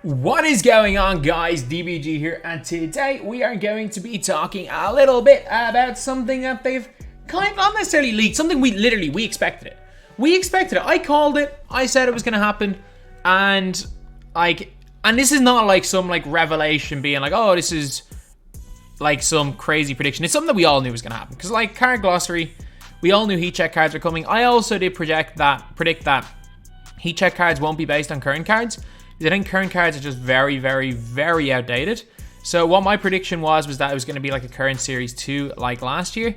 What is going on, guys? DBG here, and today we are going to be talking a little bit about something that they've kind of not necessarily leaked, something we expected it. We expected it. I called it. I said it was going to happen, and this is not like some revelation being like, oh, this is like some crazy prediction. It's something that we all knew was going to happen because card glossary, we all knew heat check cards were coming. I also did predict that heat check cards won't be based on current cards. I think current cards are just very, very, very outdated. So what my prediction was that it was going to be like a current series 2 like last year.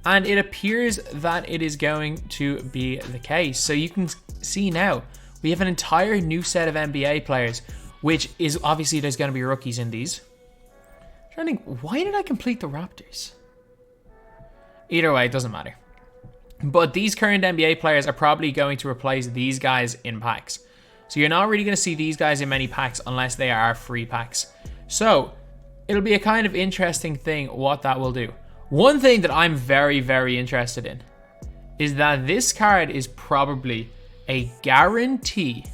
And it appears that it is going to be the case. So you can see now, we have an entire new set of NBA players, which is obviously there's going to be rookies in these. I'm trying to think, why did I complete the Raptors? Either way, it doesn't matter. But these current NBA players are probably going to replace these guys in packs. So you're not really going to see these guys in many packs unless they are free packs. So it'll be a kind of interesting thing what that will do. One thing that I'm very, very interested in is that this card is probably a guarantee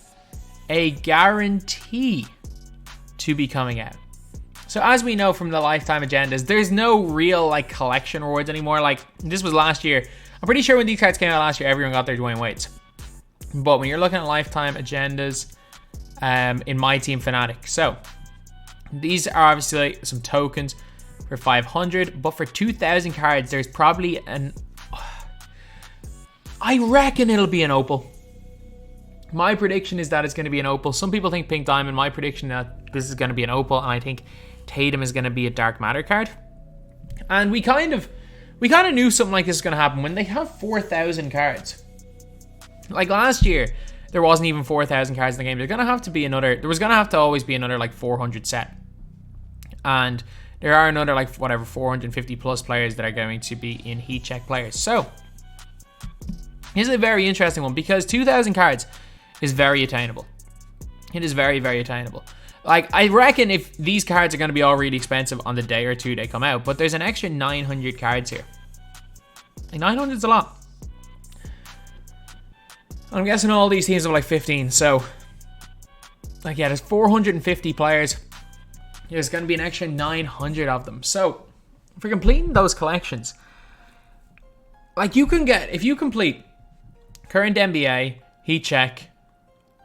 to be coming out. So as we know from the lifetime agendas, there's no real collection rewards anymore. This was last year. I'm pretty sure when these cards came out last year, everyone got their Dwayne Wade's. But when you're looking at lifetime agendas in MyTEAM Fnatic, so these are obviously some tokens for 500, but for 2,000 cards, there's probably I reckon it'll be an opal. My prediction is that it's going to be an opal. Some people think pink diamond. My prediction is that this is going to be an opal, and I think Tatum is going to be a dark matter card. And we kind of knew something like this was going to happen when they have 4,000 cards. Like last year, there wasn't even 4,000 cards in the game. There was going to have to always be another 400 set. And there are another 450 plus players that are going to be in heat check players. So, here's a very interesting one because 2,000 cards is very attainable. It is very, very attainable. I reckon if these cards are going to be all really expensive on the day or two they come out, but there's an extra 900 cards here. 900 is a lot. I'm guessing all these teams have 15, so there's 450 players. There's going to be an extra 900 of them. So for completing those collections, you can get, if you complete current NBA, heat check,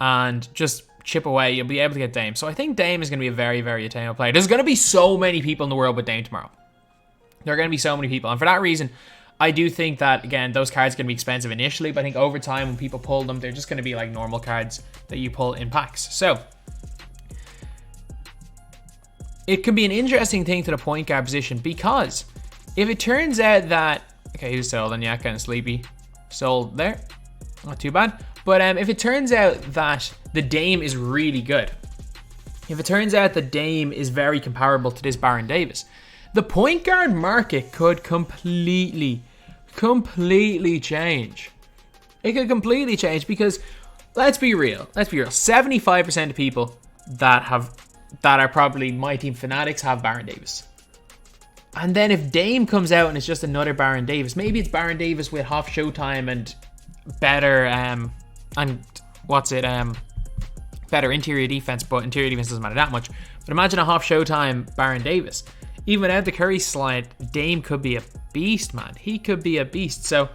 and just chip away, you'll be able to get Dame. So I think Dame is going to be a very, very attainable player. There's going to be so many people in the world with Dame tomorrow. There are going to be so many people, and for that reason, I do think that, again, those cards are going to be expensive initially, but I think over time when people pull them, they're just going to be normal cards that you pull in packs. So, it could be an interesting thing to the point guard position because if it turns out that... Okay, who's sold? And yeah, kind of sleepy. Sold there. Not too bad. But if it turns out that the Dame is really good, if it turns out the Dame is very comparable to this Baron Davis, the point guard market could completely change. It could completely change because let's be real. 75% of people that are probably MyTEAM fanatics have Baron Davis. And then if Dame comes out and it's just another Baron Davis, maybe it's Baron Davis with half showtime and better better interior defense, but interior defense doesn't matter that much. But imagine a half showtime Baron Davis. Even without the Curry slide, Dame could be a beast, man. He could be a beast. So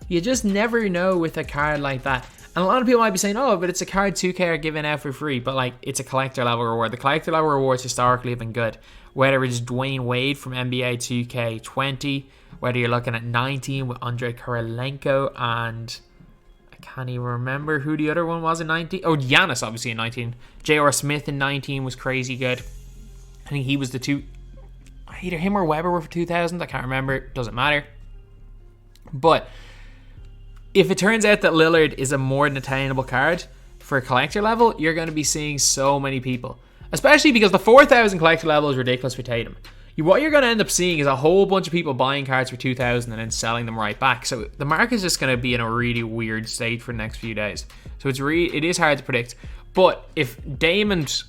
you just never know with a card like that. And a lot of people might be saying, oh, but it's a card 2K are giving out for free. But it's a collector level reward. The collector level rewards historically have been good. Whether it's Dwayne Wade from NBA 2K20, whether you're looking at 19 with Andrei Kirilenko, and I can't even remember who the other one was in 19. Oh, Giannis obviously in 19. J.R. Smith in 19 was crazy good. I think he was the two... Either him or Weber were for 2,000. I can't remember. It doesn't matter. But if it turns out that Lillard is a more than attainable card for a collector level, you're going to be seeing so many people. Especially because the 4,000 collector level is ridiculous for Tatum. What you're going to end up seeing is a whole bunch of people buying cards for 2,000 and then selling them right back. So the market's just going to be in a really weird state for the next few days. So it is hard to predict. But if Dame and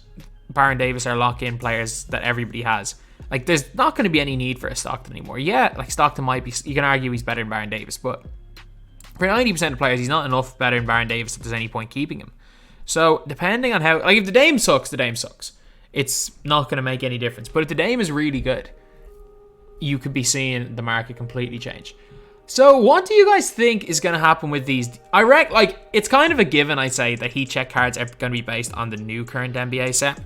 Baron Davis are lock-in players that everybody has, there's not going to be any need for a Stockton anymore. Yeah, Stockton might be... You can argue he's better than Baron Davis, but for 90% of players, he's not enough better than Baron Davis that there's any point keeping him. So depending on how, like if the Dame sucks, the Dame sucks. It's not going to make any difference. But if the Dame is really good, you could be seeing the market completely change. So what do you guys think is going to happen with these? I reckon, like, it's kind of a given, I'd say, that heat check cards are going to be based on the new current NBA set,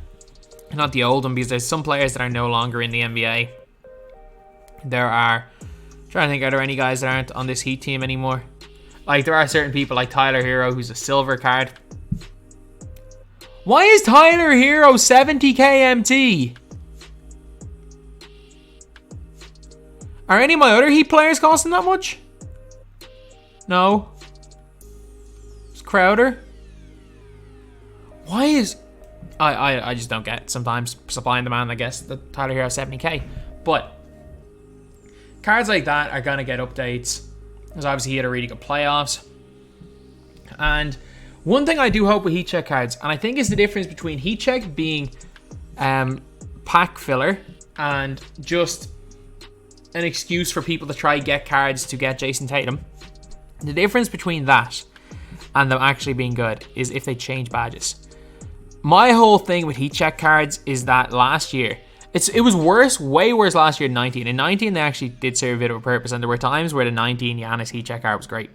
not the old one, because there's some players that are no longer in the NBA. There are, I'm trying to think, are there any guys that aren't on this Heat team anymore? Like, there are certain people like Tyler Hero, who's a silver card. Why is Tyler Hero 70k MT? Are any of my other Heat players costing that much? No. It's Crowder. Why is... I just don't get it. Sometimes supply and demand, I guess. The Tyler Hero 70k. But cards like that are going to get updates. Because obviously he had a really good playoffs. And one thing I do hope with heat check cards, and I think is the difference between heat check being pack filler and just an excuse for people to try get cards to get Jason Tatum. The difference between that and them actually being good is if they change badges. My whole thing with heat check cards is that last year, it was worse, way worse last year than 19. In 19, they actually did serve a bit of a purpose, and there were times where the 19 Giannis heat check card was great.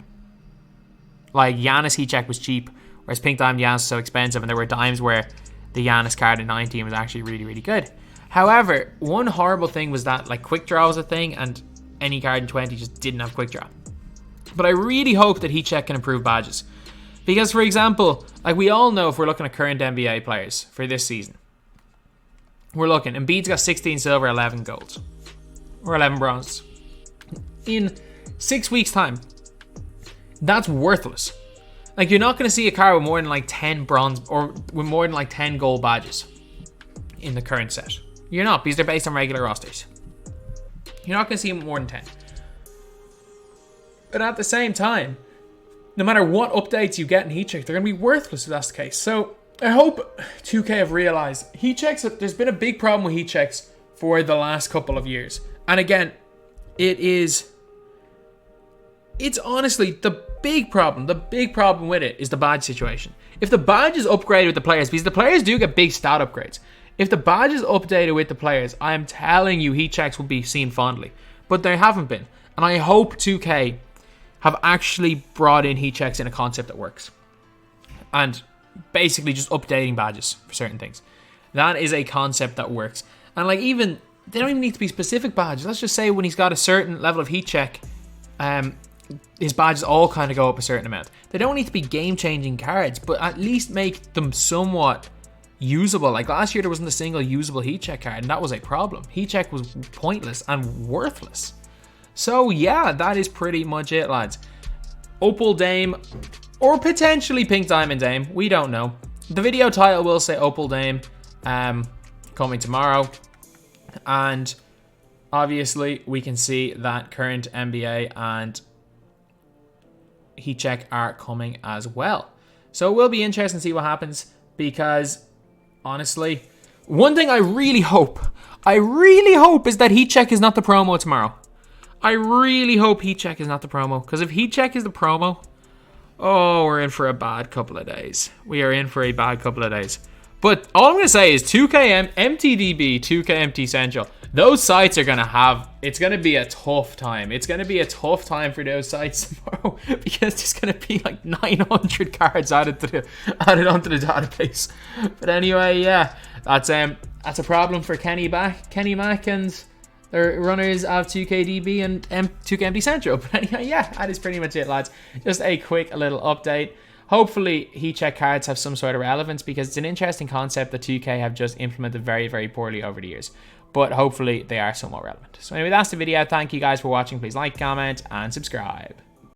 Like, Giannis heat check was cheap, whereas Pink Diamond Giannis was so expensive, and there were times where the Giannis card in 19 was actually really, really good. However, one horrible thing was that, like, quick draw was a thing, and any card in 20 just didn't have quick draw. But I really hope that heat check can improve badges. Because, for example, like, we all know if we're looking at current NBA players for this season, we're looking, Embiid's got 16 silver, 11 golds, or 11 bronze. In 6 weeks' time, that's worthless. Like, you're not going to see a card with more than like 10 bronze or with more than like 10 gold badges in the current set. You're not, because they're based on regular rosters. You're not going to see more than 10. But at the same time, no matter what updates you get in heat check, they're going to be worthless if that's the case. So I hope 2K have realized heat checks, there's been a big problem with heat checks for the last couple of years. And again, it's honestly the big problem with it is the badge situation. If the badge is upgraded with the players, because the players do get big stat upgrades. If the badge is updated with the players, I am telling you, heat checks will be seen fondly. But they haven't been. And I hope 2K have actually brought in heat checks in a concept that works. And basically just updating badges for certain things. That is a concept that works. And like, even, they don't even need to be specific badges. Let's just say when he's got a certain level of heat check, his badges all kind of go up a certain amount. They don't need to be game-changing cards, but at least make them somewhat usable. Like last year, there wasn't a single usable heat check card, and that was a problem. Heat check was pointless and worthless. So yeah, that is pretty much it, lads. Opal Dame, or potentially Pink Diamond Dame, we don't know. The video title will say Opal Dame, coming tomorrow. And obviously, we can see that current NBA and heat check are coming as well. So it will be interesting to see what happens, because honestly, one thing I really hope is that heat check is not the promo tomorrow. I really hope heat check is not the promo, because if heat check is the promo, oh, we're in for a bad couple of days. We are in for a bad couple of days. But all I'm going to say is 2K MTDB, 2K MT Central, those sites are going to have, it's going to be a tough time. It's going to be a tough time for those sites tomorrow, because there's going to be like 900 cards added onto the database. But anyway, yeah, that's a problem for Kenny Mack and the runners of 2KDB and 2K MT Central. But anyway, yeah, that is pretty much it, lads. Just a quick little update. Hopefully, heat check cards have some sort of relevance, because it's an interesting concept that 2K have just implemented very, very poorly over the years. But hopefully, they are somewhat relevant. So anyway, that's the video. Thank you guys for watching. Please like, comment, and subscribe.